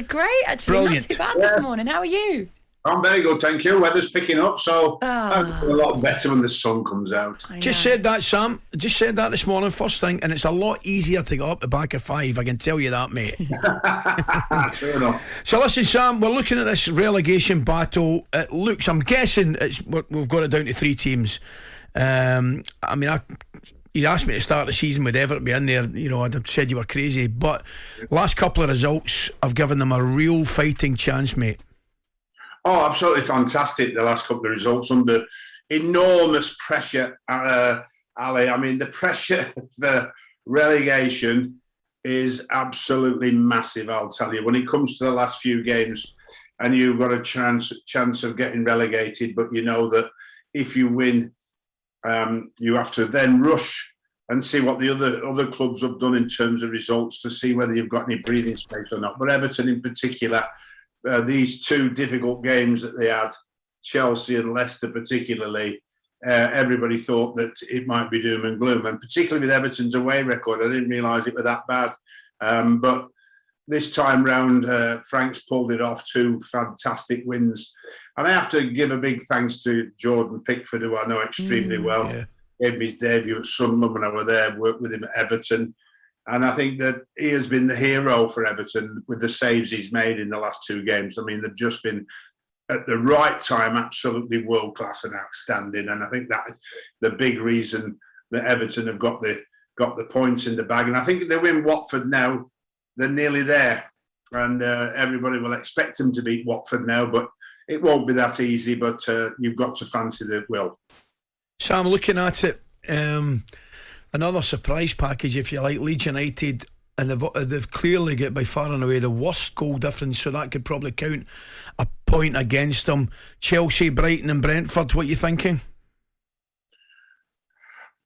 We're great, actually. Brilliant. Not too bad this morning. How are you? I'm very good, thank you. Weather's picking up, so Ah. a lot better when the sun comes out. Just said that, Sam. Just said that this morning, first thing, and it's a lot easier to get up the back of 5. I can tell you that, mate. Fair enough. So listen, Sam, we're looking at this relegation battle. It looks, I'm guessing we've got it down to 3 teams. I mean, you asked me to start the season with Everton being there. You know, I'd have said you were crazy, but last couple of results have given them a real fighting chance, mate. Oh, absolutely fantastic, the last couple of results under enormous pressure, Ali. I mean, the pressure for relegation is absolutely massive, I'll tell you. When it comes to the last few games and you've got a chance of getting relegated, but you know that if you win, you have to then rush and see what the other clubs have done in terms of results to see whether you've got any breathing space or not. But Everton in particular, these 2 difficult games that they had, Chelsea and Leicester particularly, everybody thought that it might be doom and gloom, and particularly with Everton's away record, I didn't realise it was that bad. But this time round, Frank's pulled it off, 2 fantastic wins. And I have to give a big thanks to Jordan Pickford, who I know extremely well. Yeah. Gave me his debut at Sunderland when I was there, worked with him at Everton. And I think that he has been the hero for Everton with the saves he's made in the last 2 games. I mean, they've just been, at the right time, absolutely world-class and outstanding. And I think that's the big reason that Everton have got the points in the bag. And I think if they win Watford now, they're nearly there. And everybody will expect them to beat Watford now, but it won't be that easy. But you've got to fancy that it will. So I'm looking at it. Another surprise package, if you like. Leeds United, and they've clearly got by far and away the worst goal difference, so that could probably count a point against them. Chelsea, Brighton and Brentford, what are you thinking?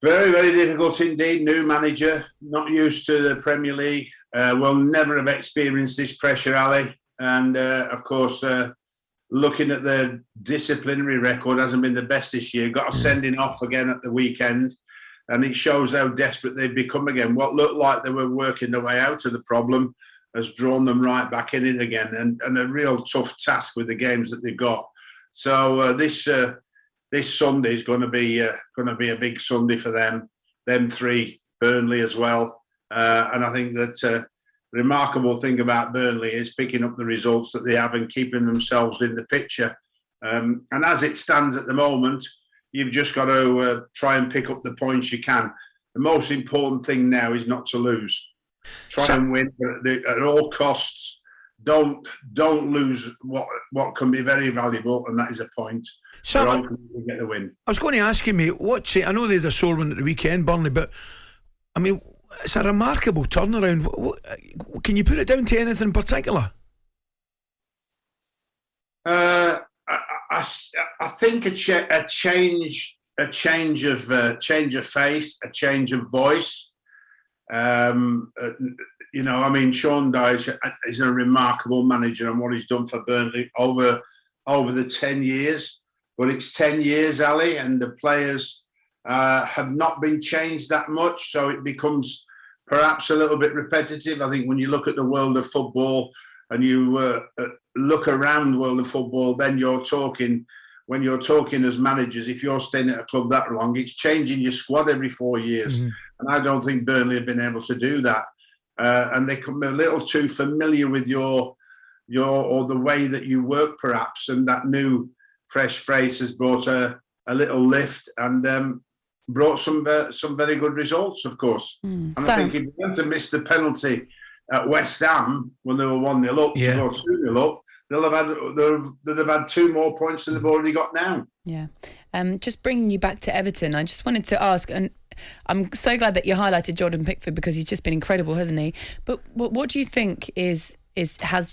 Very, very difficult indeed. New manager, not used to the Premier League, will never have experienced this pressure, Ali. And of course, looking at the disciplinary record, hasn't been the best this year. Got a sending off again at the weekend. And it shows how desperate they've become again. What looked like they were working their way out of the problem has drawn them right back in it again. And a real tough task with the games that they've got. So this Sunday is going to be a big Sunday for them. Them 3, Burnley as well. And I think that the remarkable thing about Burnley is picking up the results that they have and keeping themselves in the picture. And as it stands at the moment, you've just got to try and pick up the points you can. The most important thing now is not to lose. Try and win at all costs. Don't lose what can be very valuable, and that is a point. So I get the win. I was going to ask you, mate, I know they had a sore one at the weekend, Burnley, but I mean, it's a remarkable turnaround. Can you put it down to anything in particular? I think a change of face, a change of voice. You know, I mean, Sean Dyche is a remarkable manager, and what he's done for Burnley over the 10 years. But it's 10 years, Ali, and the players have not been changed that much, so it becomes perhaps a little bit repetitive. I think when you look at the world of football and you look around the world of football, then when you're talking as managers, if you're staying at a club that long, it's changing your squad every 4 years. Mm-hmm. And I don't think Burnley have been able to do that. And they come a little too familiar with your or the way that you work, perhaps. And that new fresh face has brought a little lift and brought some very good results, of course. And I think if you had to miss the penalty at West Ham when they were 1-0 up to go 2-0 up, they'd have had 2 more points than they've already got now. Yeah. Just bringing you back to Everton, I just wanted to ask, and I'm so glad that you highlighted Jordan Pickford because he's just been incredible, hasn't he? But what do you think has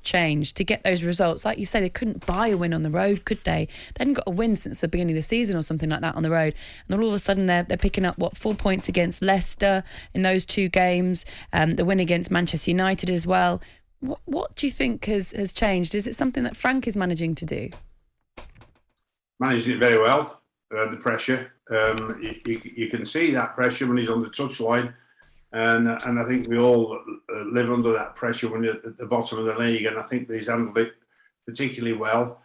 changed to get those results? Like you say, they couldn't buy a win on the road, could they? They hadn't got a win since the beginning of the season or something like that on the road. And then all of a sudden they're picking up, 4 points against Leicester in those 2 games, the win against Manchester United as well. What do you think has changed? Is it something that Frank is managing to do? Managing it very well, the pressure. You can see that pressure when he's on the touchline. And I think we all live under that pressure when you're at the bottom of the league. And I think he's handled it particularly well.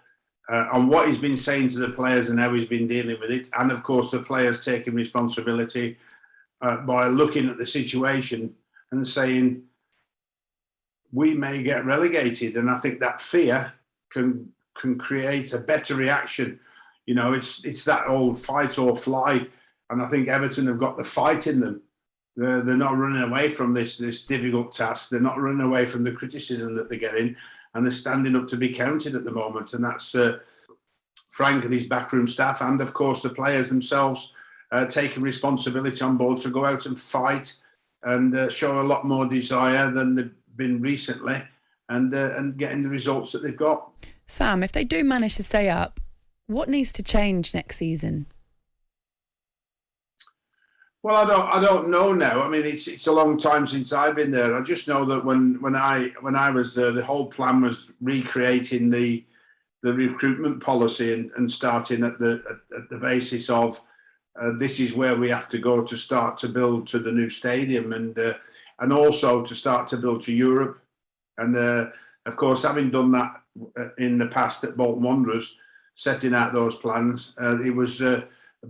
On what he's been saying to the players and how he's been dealing with it. And of course, the players taking responsibility by looking at the situation and saying, we may get relegated. And I think that fear can create a better reaction. You know, it's that old fight or fly. And I think Everton have got the fight in them. They're not running away from this difficult task. They're not running away from the criticism that they're getting, and they're standing up to be counted at the moment. And that's Frank and his backroom staff, and of course the players themselves taking responsibility on board to go out and fight and show a lot more desire than they've been recently, and getting the results that they've got. Sam, if they do manage to stay up, what needs to change next season? Well, I don't know now. I mean, it's a long time since I've been there. I just know that when I was there, the whole plan was recreating the recruitment policy and starting at the basis of this is where we have to go to start to build to the new stadium and also to start to build to Europe. And of course, having done that in the past at Bolton Wanderers, setting out those plans, it was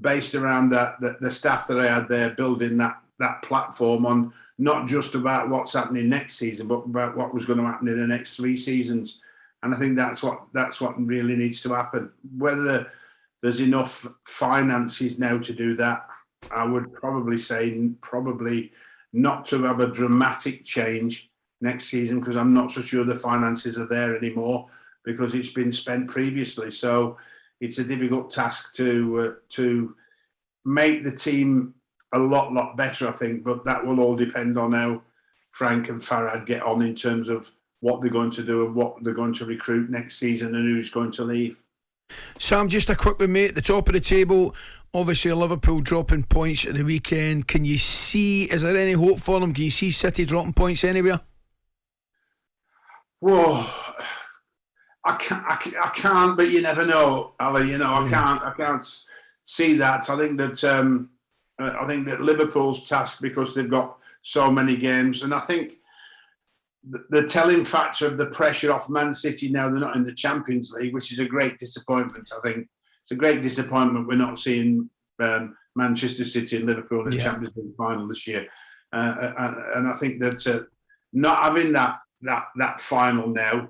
based around the staff that I had there, building that platform on not just about what's happening next season, but about what was going to happen in the next 3 seasons. And I think that's what really needs to happen. Whether there's enough finances now to do that, I would probably say probably not to have a dramatic change next season, because I'm not so sure the finances are there anymore because it's been spent previously. So it's a difficult task to make the team a lot better, I think. But that will all depend on how Frank and Farhad get on in terms of what they're going to do and what they're going to recruit next season and who's going to leave. Sam, just a quick one, mate. At the top of the table, obviously Liverpool dropping points at the weekend. Can you see, is there any hope for them? Can you see City dropping points anywhere? Whoa. I can't, but you never know, Ali. You know, I can't see that. I think that Liverpool's task, because they've got so many games, and I think the telling factor of the pressure off Man City now they're not in the Champions League, which is a great disappointment. I think it's a great disappointment we're not seeing Manchester City and Liverpool in the Champions League final this year, and I think that not having that final now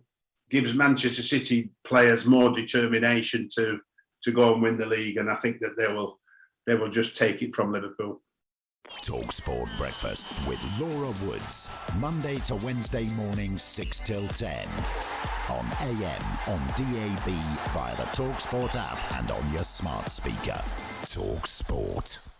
gives Manchester City players more determination to go and win the league, and I think that they will just take it from Liverpool. talkSPORT Breakfast with Laura Woods, Monday to Wednesday mornings 6 till 10 on AM, on DAB, via the talkSPORT app and on your smart speaker. talkSPORT.